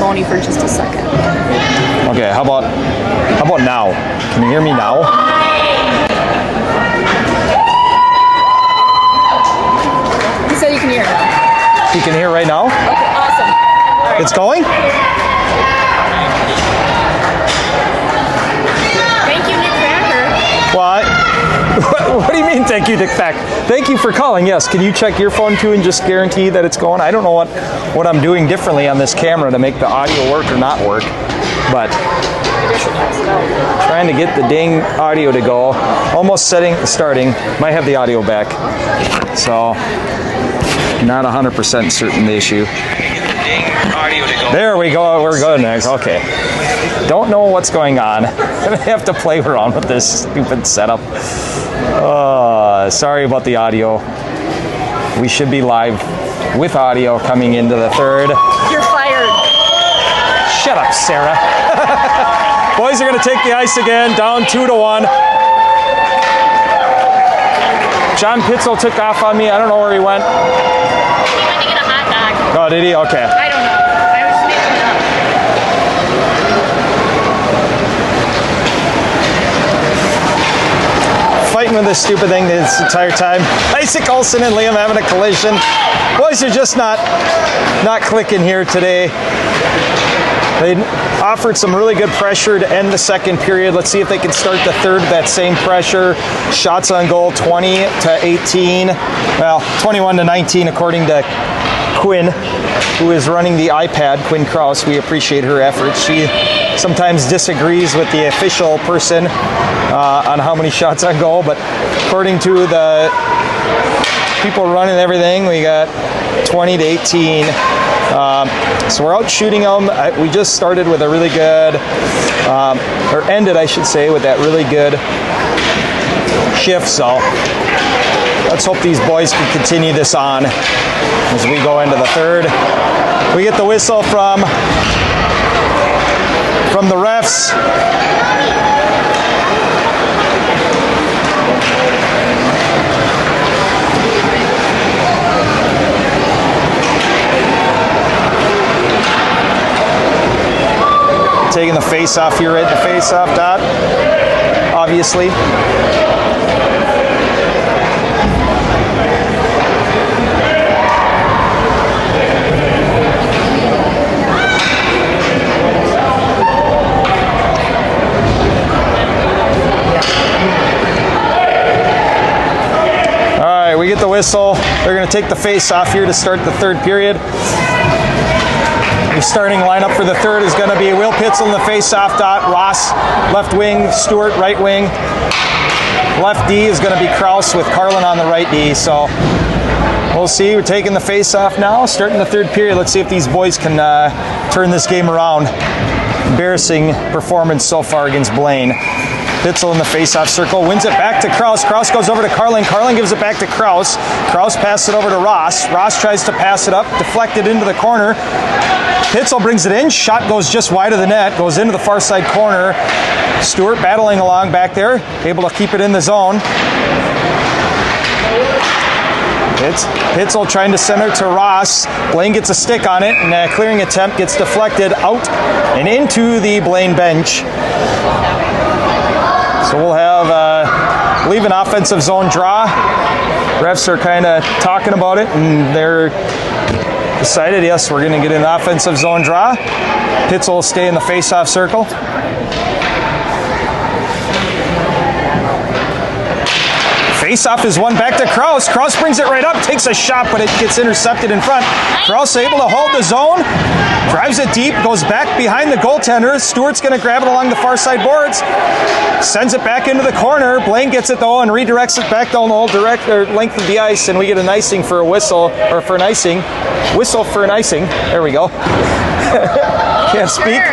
phony for just a second. Okay, how about now? Can you hear me now? You said you can hear now. You can hear right now? Okay, awesome. All right. It's going? Thank you, Nick Thacker. What do you mean, thank you, Dick Thack? Thank you for calling. Yes, can you check your phone too and just guarantee that it's going? I don't know what I'm doing differently on this camera to make the audio work or not work, but trying to get the dang audio to go. Almost starting. Might have the audio back. So, not 100% certain the issue. There we go. We're good next. Okay. Don't know what's going on. I have to play around with this stupid setup. Sorry about the audio. We should be live with audio coming into the third. You're fired. Shut up, Sarah. Boys are going to take the ice again, down 2-1. John Pitzel took off on me. I don't know where he went. He went to get a hot dog. Oh, did he? Okay. I don't know. I was just making it up. Fighting with this stupid thing this entire time. Isaac Olsen and Liam having a collision. Boys are just not clicking here today. They offered some really good pressure to end the second period. Let's see if they can start the third with that same pressure. Shots on goal 20-18. Well, 21-19 according to Quinn, who is running the iPad, Quinn Krause. We appreciate her efforts. She sometimes disagrees with the official person on how many shots on goal, but according to the people running everything, we got 20-18. So we're out shooting them. We just started with a really good, or ended, I should say, with that really good shift. So let's hope these boys can continue this on as we go into the third. We get the whistle from the refs. Taking the face off here at the face off dot, obviously. All right, we get the whistle. They're going to take the face off here to start the third period. The starting lineup for the third is going to be Will Pitzel in the face-off dot, Ross left wing, Stewart right wing. Left D is going to be Krause with Carlin on the right D. So we'll see. We're taking the face-off now, starting the third period. Let's see if these boys can turn this game around. Embarrassing performance so far against Blaine. Pitzel in the face-off circle, wins it back to Krause. Krause goes over to Carlin. Carlin gives it back to Krause. Krause passes it over to Ross. Ross tries to pass it up, deflected into the corner. Pitzel brings it in. Shot goes just wide of the net, goes into the far side corner. Stewart battling along back there, able to keep it in the zone. It's Pitzel trying to center to Ross. Blaine gets a stick on it, and a clearing attempt gets deflected out and into the Blaine bench. So we'll have, leave an offensive zone draw. Refs are kind of talking about it, and they're decided, yes, we're going to get an offensive zone draw. Pitzel will stay in the face-off circle. Face-off is won back to Krause. Krause brings it right up, takes a shot, but it gets intercepted in front. Krause able to hold the zone, drives it deep, goes back behind the goaltender. Stewart's going to grab it along the far side boards, sends it back into the corner. Blaine gets it though and redirects it back down the whole length of the ice, and we get an icing for a whistle, or for an icing. Whistle for an icing. There we go. Can't speak.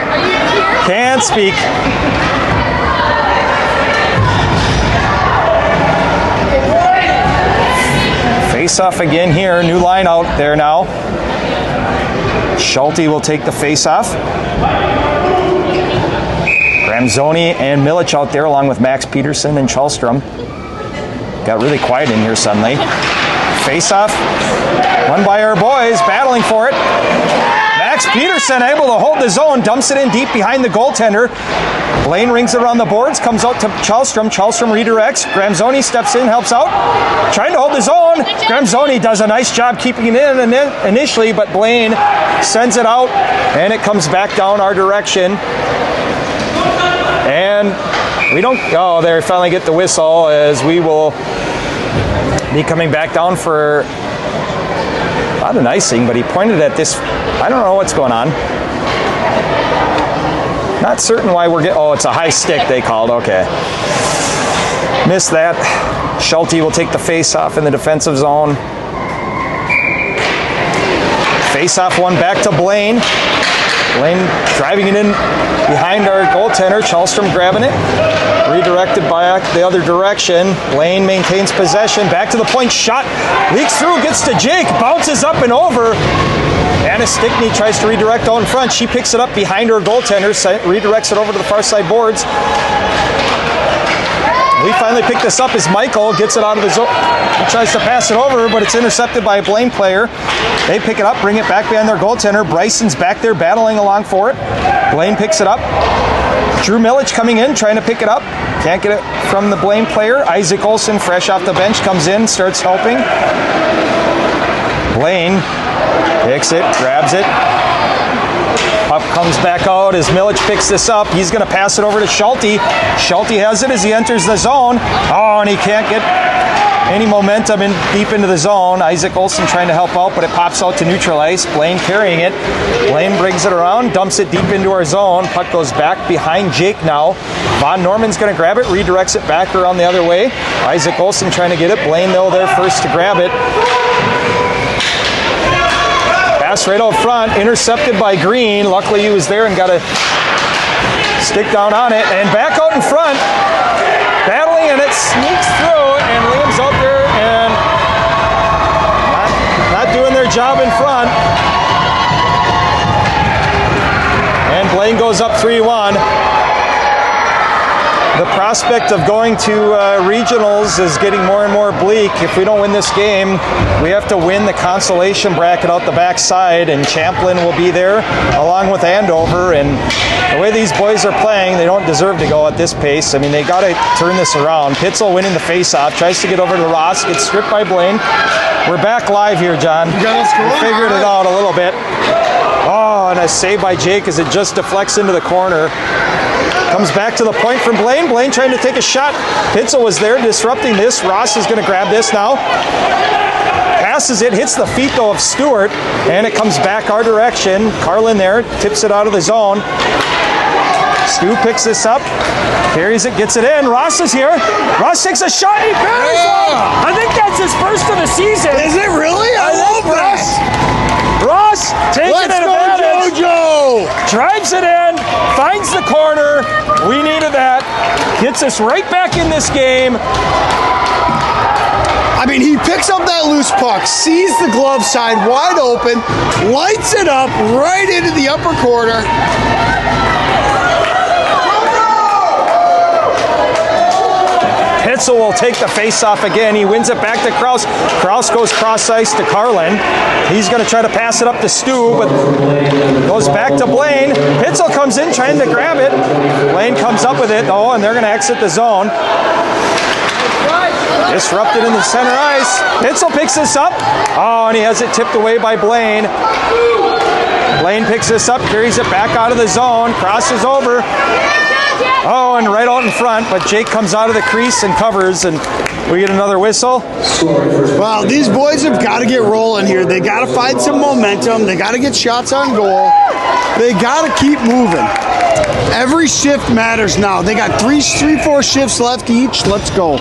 Can't speak. Face off again here. New line out there now. Schulte will take the face off. Ramzoni and Milic out there along with Max Peterson and Chalstrom. Got really quiet in here suddenly. Face off. Won by our boys, battling for it. Max Peterson able to hold the zone, dumps it in deep behind the goaltender. Blaine rings it around the boards, comes out to Chalstrom. Chalstrom redirects. Gramzoni steps in, helps out. Trying to hold the zone. Gramzoni does a nice job keeping it in initially, but Blaine sends it out, and it comes back down our direction. And we don't, oh, they finally get the whistle as we will be coming back down for not an icing, but he pointed at this. I don't know what's going on. Not certain why we're getting, oh, it's a high stick they called, okay. Missed that. Schulte will take the face-off in the defensive zone. Face-off one back to Blaine. Blaine driving it in behind our goaltender. Chalstrom grabbing it. Redirected back the other direction. Blaine maintains possession. Back to the point. Shot. Leaks through. Gets to Jake. Bounces up and over. Anna Stickney tries to redirect out in front. She picks it up behind her goaltender. Redirects it over to the far side boards. We finally pick this up as Michael gets it out of the zone. He tries to pass it over, but it's intercepted by a Blaine player. They pick it up, bring it back behind their goaltender. Bryson's back there battling along for it. Blaine picks it up. Drew Milich coming in, trying to pick it up. Can't get it from the Blaine player. Isaac Olson, fresh off the bench, comes in, starts helping. Blaine picks it, grabs it. Puck comes back out as Milich picks this up. He's going to pass it over to Schulte. Schulte has it as he enters the zone. Oh, and he can't get any momentum in deep into the zone. Isaac Olson trying to help out, but it pops out to neutral ice. Blaine carrying it. Blaine brings it around, dumps it deep into our zone. Puck goes back behind Jake now. Von Norman's going to grab it, redirects it back around the other way. Isaac Olson trying to get it. Blaine, though, there first to grab it. Pass right out front, intercepted by Green. Luckily he was there and got a stick down on it. And back out in front, battling, and it sneaks through, and Liam's out there and not doing their job in front. And Blaine goes up 3-1. The prospect of going to regionals is getting more and more bleak. If we don't win this game, we have to win the consolation bracket out the backside, and Champlin will be there along with Andover. And the way these boys are playing, they don't deserve to go at this pace. I mean, they got to turn this around. Pitzel winning the faceoff, tries to get over to Ross, gets stripped by Blaine. We're back live here, John. We figured it out a little bit. Oh, and a save by Jake as it just deflects into the corner. Comes back to the point from Blaine. Blaine trying to take a shot. Pitzel was there disrupting this. Ross is going to grab this now. Passes it, hits the feet though of Stewart, and it comes back our direction. Carlin there, tips it out of the zone. Stu picks this up, carries it, gets it in. Ross is here. Ross takes a shot. He parries one. I think that's his first of the season. Is it really? I love that. Ross taking advantage. Jojo! Drives it in, finds the corner. We needed that. Gets us right back in this game. I mean, he picks up that loose puck, sees the glove side wide open, lights it up right into the upper corner. Pitzel will take the face-off again. He wins it back to Kraus. Kraus goes cross-ice to Carlin. He's going to try to pass it up to Stu, but goes back to Blaine. Pitzel comes in trying to grab it. Blaine comes up with it, though, and they're going to exit the zone. Disrupted in the center ice. Pitzel picks this up. Oh, and he has it tipped away by Blaine. Blaine picks this up, carries it back out of the zone, crosses over. Oh, and right out in front, but Jake comes out of the crease and covers, and we get another whistle. Well, these boys have got to get rolling here. They got to find some momentum. They got to get shots on goal. They got to keep moving. Every shift matters now. They got 4 shifts left each. Let's go.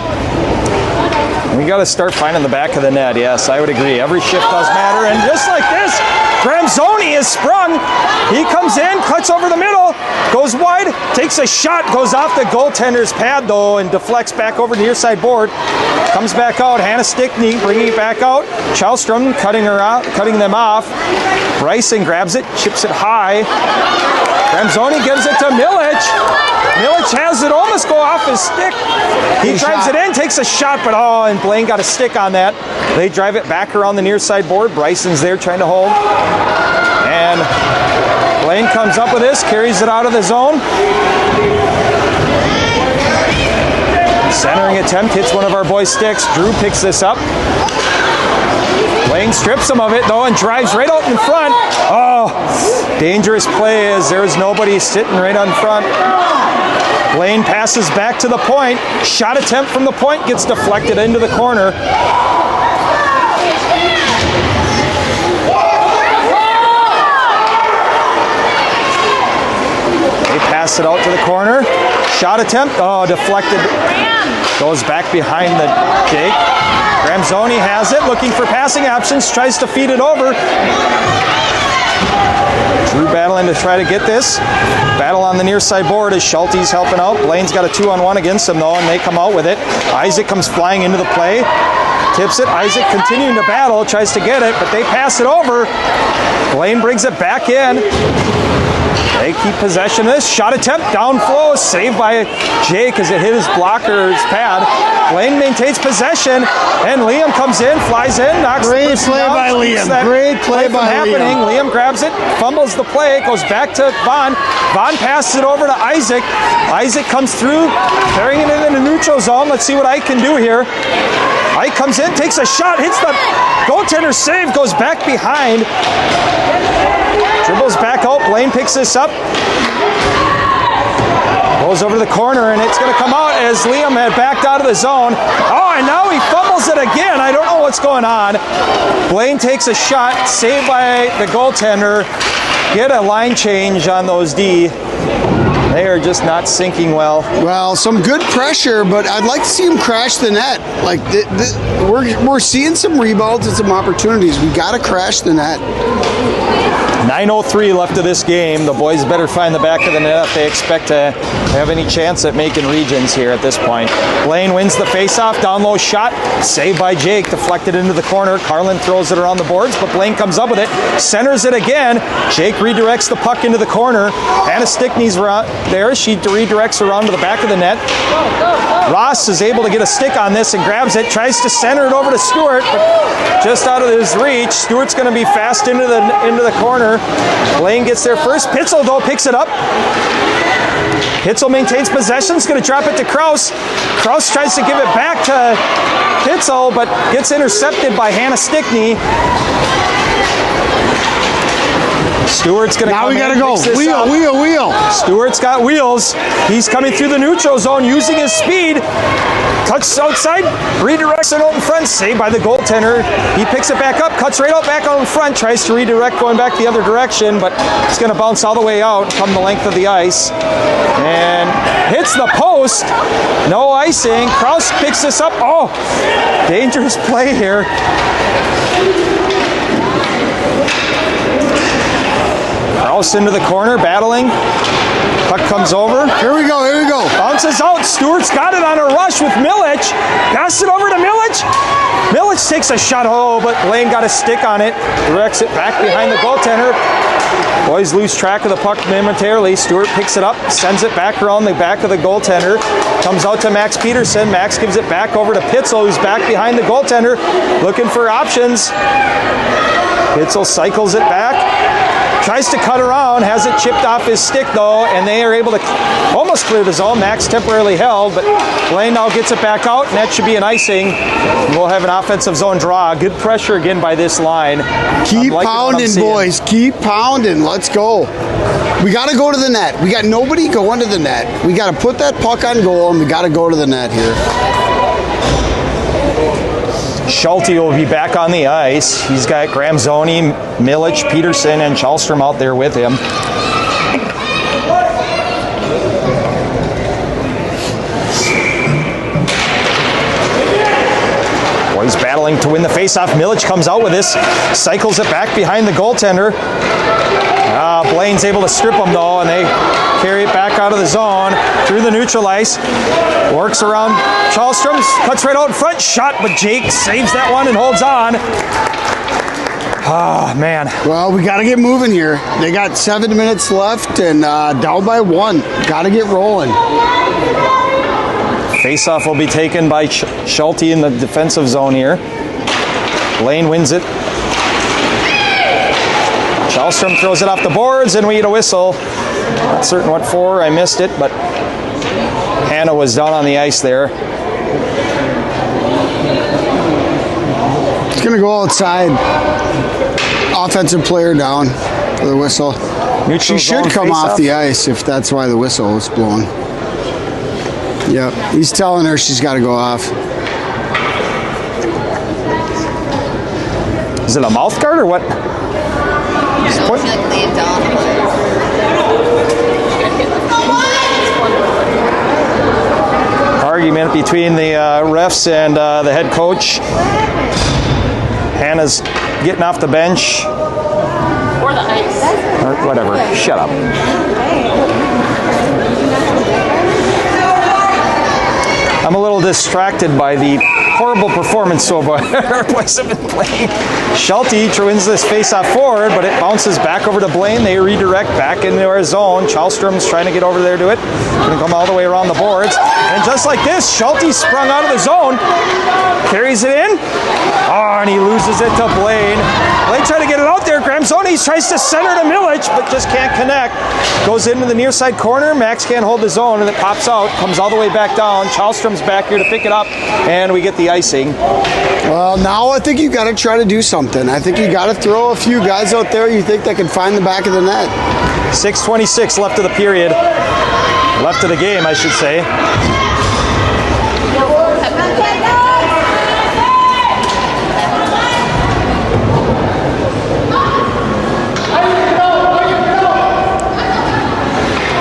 We got to start finding the back of the net. Yes, I would agree. Every shift does matter, and just like this, Gramzoni is sprung. He comes in, cuts over the middle, goes wide, takes a shot, goes off the goaltender's pad though, and deflects back over the near side board. Comes back out. Hannah Stickney bringing it back out. Chalstrom cutting them off. Bryson grabs it, chips it high. Gramzoni gives it to Milich. Milich has it almost go off his stick. He drives it in, takes a shot, but oh, and Blaine got a stick on that. They drive it back around the near side board. Bryson's there trying to hold. And Blaine comes up with this, carries it out of the zone. Centering attempt, hits one of our boys' sticks. Drew picks this up. Blaine strips him of it, though, and drives right out in front. Oh, dangerous play as there's nobody sitting right on front. Blaine passes back to the point. Shot attempt from the point gets deflected into the corner. They pass it out to the corner. Shot attempt, oh, deflected. Goes back behind the Jake. Ramzoni has it, looking for passing options, tries to feed it over. Drew battling to try to get this. Battle on the near side board as Schulte's helping out. Blaine's got a 2-on-1 against him though, and they come out with it. Isaac comes flying into the play. Tips it. Isaac continuing to battle, tries to get it, but they pass it over. Blaine brings it back in. They keep possession of this. Shot attempt, down flow, saved by Jake as it hit his blocker's pad. Blaine maintains possession, and Liam comes in, flies in, knocks Great the person play down, by Liam. Great play by happening. Liam. Liam grabs it, fumbles the play, goes back to Vaughn. Vaughn passes it over to Isaac. Isaac comes through, carrying it in the neutral zone. Let's see what Ike can do here. Ike comes in, takes a shot, hits the goaltender save, goes back behind. Dribbles back out, Blaine picks this up. Goes over to the corner, and it's going to come out as Liam had backed out of the zone. Oh, and now he fumbles it again. I don't know what's going on. Blaine takes a shot, saved by the goaltender. Get a line change on those D. They are just not sinking well. Well, some good pressure, but I'd like to see him crash the net. Like we're seeing some rebounds and some opportunities. We got to crash the net. 9:03 left of this game. The boys better find the back of the net if they expect to have any chance at making regions here at this point. Blaine wins the faceoff, down low shot, saved by Jake, deflected into the corner. Carlin throws it around the boards, but Blaine comes up with it, centers it again. Jake redirects the puck into the corner. Hannah Stickney's there. She redirects around to the back of the net. Ross is able to get a stick on this and grabs it, tries to center it over to Stewart, but just out of his reach. Stewart's going to be fast into the corner. Blaine gets there first. Pitzel, though, picks it up. Pitzel maintains possession. Is going to drop it to Kraus. Kraus tries to give it back to Pitzel, but gets intercepted by Hannah Stickney. Stewart's going to now come we got to in, go. Wheel. Stewart's got wheels. He's coming through the neutral zone using his speed. Cuts outside, redirects it out in front, saved by the goaltender. He picks it back up, cuts right out back out in front, tries to redirect going back the other direction, but it's going to bounce all the way out, come the length of the ice. And hits the post. No icing. Kraus picks this up. Oh, dangerous play here. Kraus into the corner, battling. Puck comes over. Here we go. Bounces out. Stewart's got it on a rush with Milic. Pass it over to Milic. Milic takes a shot. Oh, but Blaine got a stick on it. Directs it back behind the goaltender. Boys lose track of the puck momentarily. Stewart picks it up, sends it back around the back of the goaltender. Comes out to Max Peterson. Max gives it back over to Pitzel, who's back behind the goaltender, looking for options. Pitzel cycles it back. Tries to cut around, has it chipped off his stick though, and they are able to almost clear the zone. Max temporarily held, but Blaine now gets it back out, and that should be an icing. We'll have an offensive zone draw. Good pressure again by this line. Keep pounding, boys. Keep pounding. Let's go. We got to go to the net. We got nobody going to the net. We got to put that puck on goal, and we got to go to the net here. Schulte will be back on the ice. He's got Gramzoni, Milic, Peterson, and Chalstrom out there with him. Boys battling to win the faceoff. Milic comes out with this, cycles it back behind the goaltender. Blaine's able to strip them though, and they carry it back out of the zone through the neutral ice. Works around Chalstrom, cuts right out in front, shot, but Jake saves that one and holds on. Oh, man. Well, we got to get moving here. They got 7 minutes left and down by 1. Got to get rolling. Faceoff will be taken by Schulte in the defensive zone here. Blaine wins it. Kjellstrom throws it off the boards, and we get a whistle. Not certain what for. I missed it, but Hannah was down on the ice there. It's going to go outside. Offensive player down for the whistle. She should come off the ice if that's why the whistle is blown. Yep, he's telling her she's got to go off. Is it a mouth guard or what? Argument between the refs and the head coach. Hannah's getting off the bench. Or the ice. Or whatever. Shut up. I'm a little distracted by the horrible performance so far our boys have been playing. Schulte wins this face-off forward, but it bounces back over to Blaine. They redirect back into our zone. Kjellstrom's trying to get over there to it. Going to come all the way around the boards. And just like this, Schulte sprung out of the zone. Carries it in. Oh, and he loses it to Blaine. Blaine trying to get it out there. Gramzoni tries to center to Milic, but just can't connect. Goes into the near side corner. Max can't hold the zone, and it pops out. Comes all the way back down. Kjellstrom's back here to pick it up, and we get the icing. Well, now I think you got to try to do something. I think you got to throw a few guys out there you think that can find the back of the net. 6:26 left of the period. Left of the game, I should say.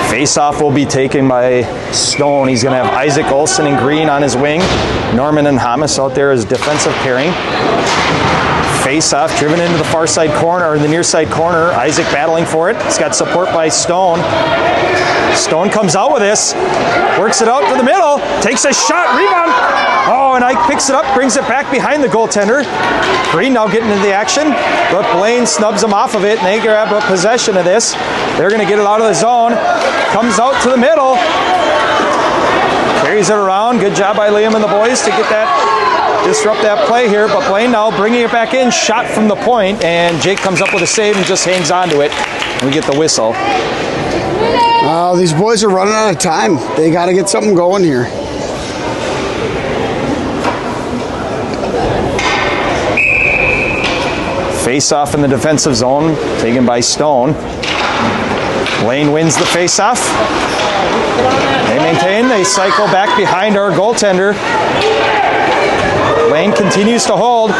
Face-off will be taken by Stone. He's going to have Isaac Olsen and Green on his wing. Norman and Hamas out there as defensive pairing. Face-off driven into the far side corner, or the near side corner. Isaac battling for it. He's got support by Stone. Stone comes out with this. Works it out to the middle. Takes a shot. Rebound. Oh, and Ike picks it up. Brings it back behind the goaltender. Green now getting into the action. But Blaine snubs him off of it, and they grab a possession of this. They're going to get it out of the zone. Comes out to the middle. Carries it around. Good job by Liam and the boys to get that, disrupt that play here. But Blaine now bringing it back in. Shot from the point. And Jake comes up with a save and just hangs on to it. And we get the whistle. These boys are running out of time. They got to get something going here. Face-off in the defensive zone, taken by Stone. Blaine wins the face-off. They maintain, they cycle back behind our goaltender. Blaine continues to hold.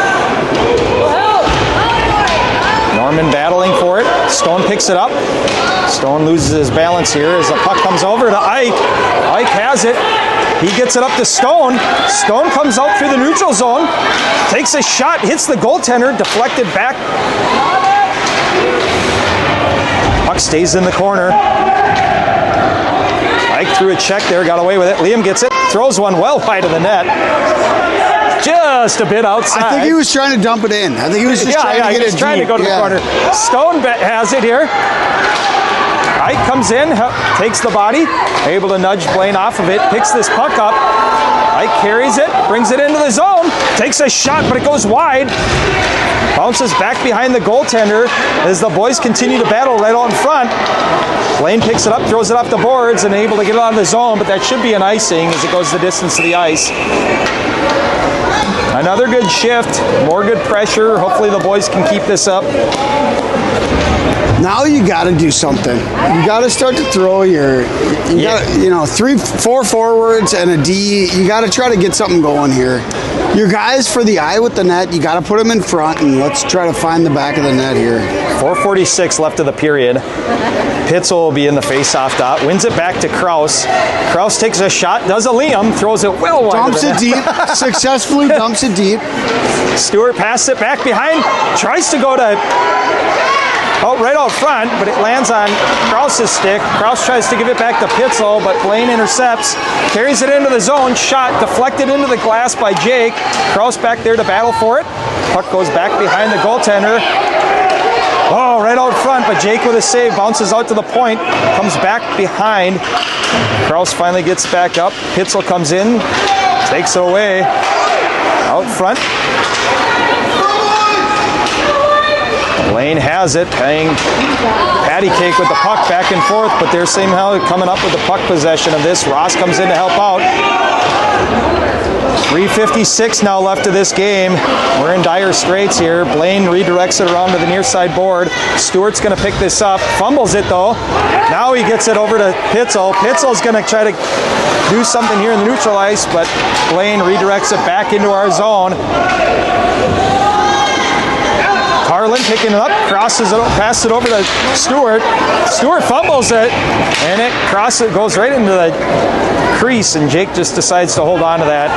Norman battling for it. Stone picks it up. Stone loses his balance here as the puck comes over to Ike. Ike has it. He gets it up to Stone. Stone comes out through the neutral zone. Takes a shot, hits the goaltender, deflected back. Puck stays in the corner. Ike threw a check there, got away with it. Liam gets it, throws one well wide of the net. Just a bit outside. I think he was trying to dump it in. I think he was just trying to get it trying to go to the corner. Stone has it here. Ike comes in, takes the body, able to nudge Blaine off of it, picks this puck up. Ike carries it, brings it into the zone, takes a shot, but it goes wide. Bounces back behind the goaltender as the boys continue to battle right out in front. Blaine picks it up, throws it off the boards, and able to get it out of the zone, but that should be an icing as it goes the distance to the ice. Another good shift, more good pressure. Hopefully the boys can keep this up. Now you got to do something. You got to start to throw your, you know, 3-4 forwards and a D. You got to try to get something going here. Your guys for the eye with the net, you got to put them in front, and let's try to find the back of the net here. 4:46 left of the period. Pitzel will be in the face-off dot. Wins it back to Kraus. Kraus takes a shot, does a Liam, throws it well wide. Dumps it deep. Successfully dumps it deep. Stewart passes it back behind. Tries to go to right out front, but it lands on Kraus's stick. Kraus tries to give it back to Pitzel, but Blaine intercepts. Carries it into the zone. Shot deflected into the glass by Jake. Kraus back there to battle for it. Puck goes back behind the goaltender. Oh, right out front, but Jake with a save bounces out to the point, comes back behind. Kraus finally gets back up. Pitzel comes in, takes it away. Out front. Blaine has it, playing patty cake with the puck back and forth, but they're somehow coming up with the puck possession of this. Ross comes in to help out. 3:56 now left of this game. We're in dire straits here. Blaine redirects it around to the near side board. Stewart's going to pick this up. Fumbles it though. Now he gets it over to Pitzel. Pitzel's going to try to do something here in the neutral ice, but Blaine redirects it back into our zone. Carlin picking it up, crosses it, passes it over to Stewart. Stewart fumbles it, and it goes right into the crease, and Jake just decides to hold on to that.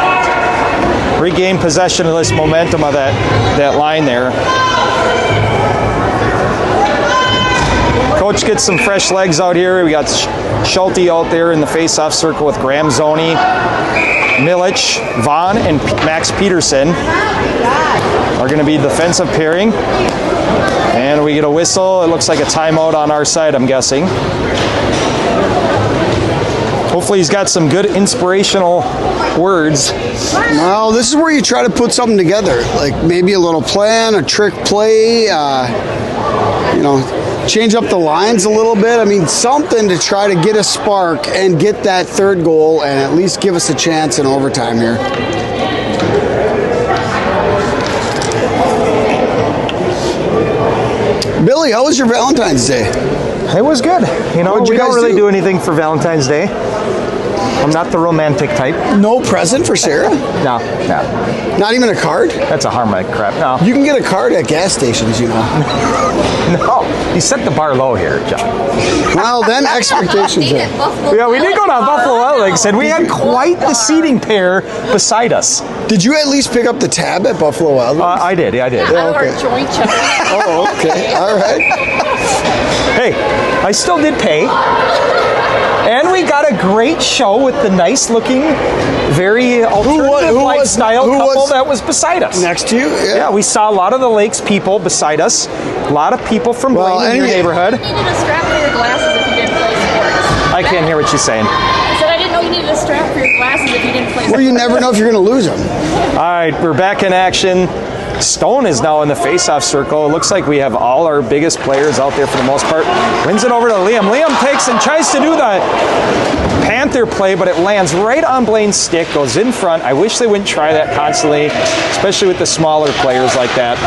Regain possession of this momentum of that line there. Coach gets some fresh legs out here. We got Schulte out there in the face-off circle with Graham Zoney, Milic, Vaughn, and Max Peterson are going to be defensive pairing. And we get a whistle. It looks like a timeout on our side, I'm guessing. Hopefully he's got some good inspirational words. Well, this is where you try to put something together, like maybe a little plan, a trick play, you know, change up the lines a little bit. I mean, something to try to get a spark and get that third goal and at least give us a chance in overtime here. Billy, how was your Valentine's Day? It was good. You know, we don't really do anything for Valentine's Day. I'm not the romantic type. No present for Sarah? No. Not even a card? That's a harmonic crap. No. You can get a card at gas stations, you know. No. You set the bar low here, John. Well, then expectations are. Yeah, we did go to Buffalo Wild Wings, and we had quite the seating pair beside us. Did you at least pick up the tab at Buffalo Wild Wings? I did. Yeah, okay. our joint check. Oh, okay. All right. Hey, I still did pay. And we got a great show with the nice-looking, very alternative lifestyle couple that was beside us. Next to you? Yeah, we saw a lot of the Lakes people beside us. A lot of people from Blaine in your neighborhood. You needed a strap for your glasses if you didn't play sports. I can't hear what she's saying. I said I didn't know you needed a strap for your glasses if you didn't play sports. Well, you never know if you're going to lose them. All right, we're back in action. Stone is now in the face-off circle. It looks like we have all our biggest players out there for the most part. Wins it over to Liam. Liam takes and tries to do the Panther play, but it lands right on Blaine's stick, goes in front. I wish they wouldn't try that constantly, especially with the smaller players like that.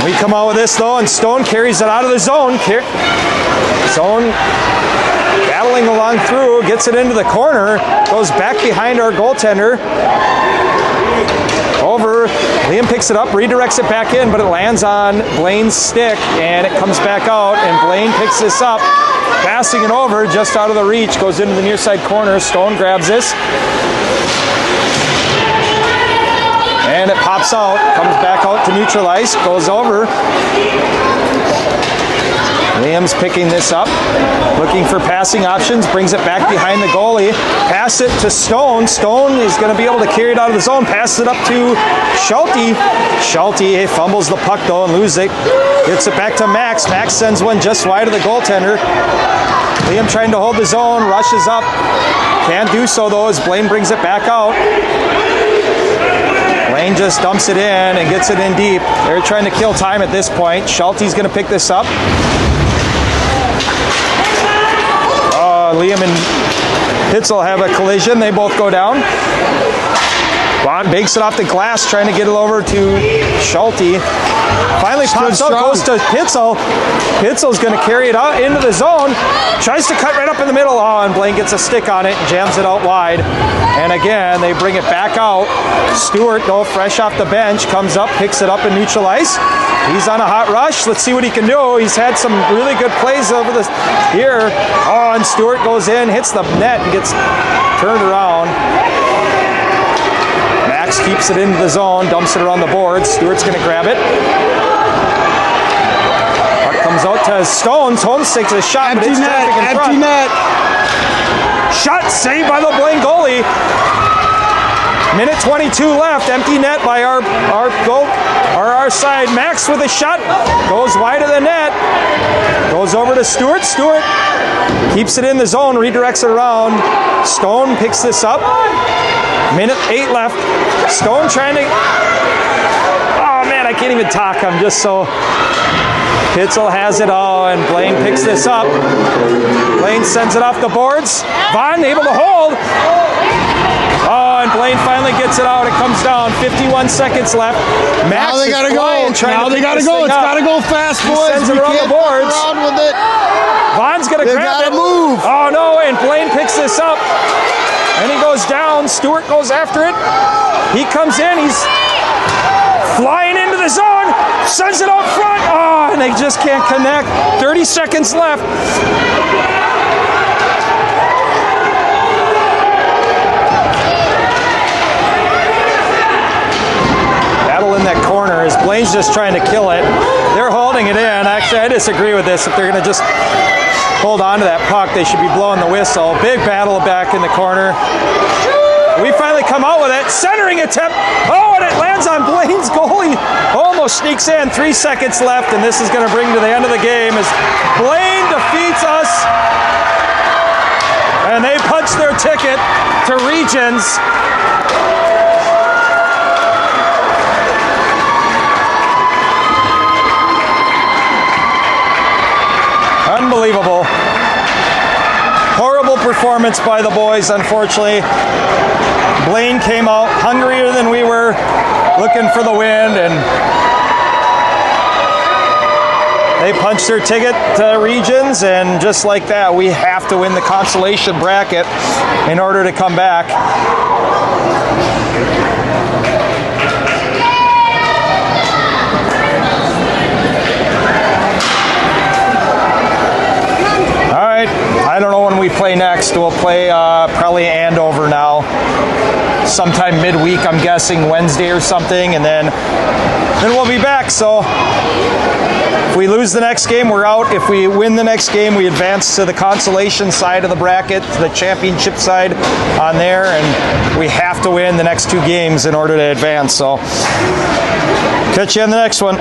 We come out with this, though, and Stone carries it out of the zone. Stone battling along through, gets it into the corner, goes back behind our goaltender. Over, Liam picks it up, redirects it back in, but it lands on Blaine's stick, and it comes back out, and Blaine picks this up, passing it over just out of the reach, goes into the near side corner. Stone grabs this, and it pops out, comes back out to neutral ice, goes over. Liam's picking this up, looking for passing options, brings it back behind the goalie, pass it to Stone. Stone is going to be able to carry it out of the zone, passes it up to Schulte. Schulte fumbles the puck though and loses it. Gets it back to Max. Max sends one just wide of the goaltender. Liam trying to hold the zone, rushes up. Can't do so though as Blaine brings it back out. Blaine just dumps it in and gets it in deep. They're trying to kill time at this point. Schulte's going to pick this up. Liam and Pitzel have a collision. They both go down. Vaughn bakes it off the glass, trying to get it over to Schulte. Finally pops out, goes to Pitzel. Pitzel's going to carry it out into the zone. Tries to cut right up in the middle. Oh, and Blaine gets a stick on it and jams it out wide. And again, they bring it back out. Stewart, though, fresh off the bench, comes up, picks it up in neutral ice. He's on a hot rush. Let's see what he can do. He's had some really good plays over this here. Oh, and Stewart goes in, hits the net, and gets turned around. Max keeps it into the zone, dumps it around the boards. Stewart's going to grab it. Puck comes out to Stone. Stone takes a shot, but it's traffic in front. Empty net. Shot saved by the Blaine goalie. Minute 22 left. Empty net by our side. Max with a shot. Goes wide of the net. Goes over to Stewart. Stewart keeps it in the zone. Redirects it around. Stone picks this up. Minute 8 left. Stone trying to... Oh, man. man, I can't even talk. I'm just so... Pitzel has it all, and Blaine picks this up. Blaine sends it off the boards. Vaughn able to hold. Oh, and Blaine finally gets it out. It comes down. 51 seconds left. Max Now they gotta go. Now they gotta go. It's gotta go fast, boys. Sends it around the boards. Around with it. Vaughn's gonna grab it. They gotta move. Oh no! And Blaine picks this up, and he goes down. Stewart goes after it. He comes in. He's flying into the zone. Sends it out front. Oh, and they just can't connect. 30 seconds left. Battle in that corner as Blaine's just trying to kill it. They're holding it in. Actually, I disagree with this. If they're going to just hold on to that puck, they should be blowing the whistle. Big battle back in the corner. We finally come out with it. Centering attempt. Oh, and it lands on Blaine's goalie. Almost sneaks in. 3 seconds left, and this is going to bring to the end of the game as Blaine defeats us. And they punch their ticket to regions. Unbelievable. Horrible performance by the boys, unfortunately. Blaine came out hungrier than we were, looking for the win, and they punched their ticket to regions, and just like that, we have to win the consolation bracket in order to come back. I don't know when we play next. We'll play probably Andover now. Sometime midweek, I'm guessing Wednesday or something, and then we'll be back. So if we lose the next game, we're out. If we win the next game, we advance to the consolation side of the bracket, to the championship side on there, and we have to win the next 2 games in order to advance. So catch you in the next one.